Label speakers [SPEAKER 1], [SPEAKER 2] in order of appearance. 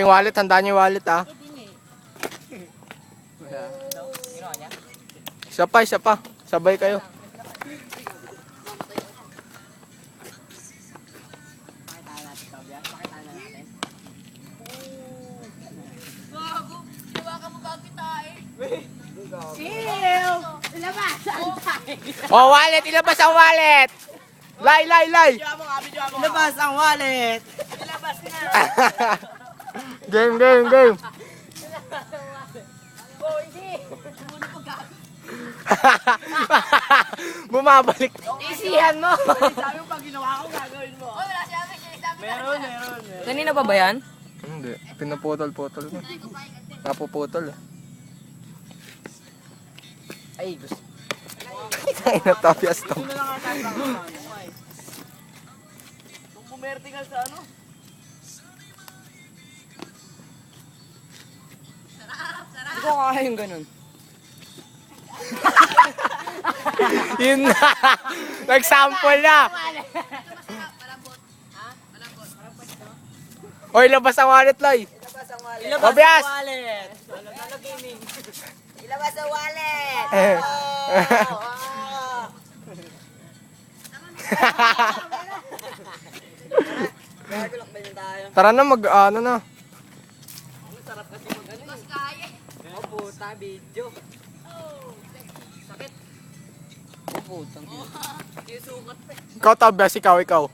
[SPEAKER 1] yung wallet. Handaan niyo yung wallet ah. Isa pa. Sabay kayo. Oh, wallet! Ilabas ang wallet! Lay!
[SPEAKER 2] Ilabas ang wallet!
[SPEAKER 1] Game! Bumabalik.
[SPEAKER 2] Isihan mo!
[SPEAKER 3] Sabi mo pag ginawa ko, gagawin mo. Meron.
[SPEAKER 2] Kanina pa ba yan?
[SPEAKER 1] Hindi. Pinaputol-putol ko. Napuputol eh.
[SPEAKER 2] Ay, gusto.
[SPEAKER 1] Ay, natapias to.
[SPEAKER 3] Sino lang ang tatang kung pumertical sa ano?
[SPEAKER 2] Hindi ko kaya yung ganun.
[SPEAKER 1] Yun na. Nag-sample na. Oy, labas ang wallet, Loy.
[SPEAKER 2] Ilabas
[SPEAKER 1] Obias!
[SPEAKER 2] ang wallet! Lalo gaming.
[SPEAKER 3] Ilabas ang wallet! Gagulak ba yun tayo?
[SPEAKER 1] Tara na, ano na.
[SPEAKER 3] Sarap kasi mag-ano eh. Oh, puta, video.
[SPEAKER 2] Oh, putang.
[SPEAKER 3] Yung sukat pa eh.
[SPEAKER 1] Ikaw, Tobias, ikaw.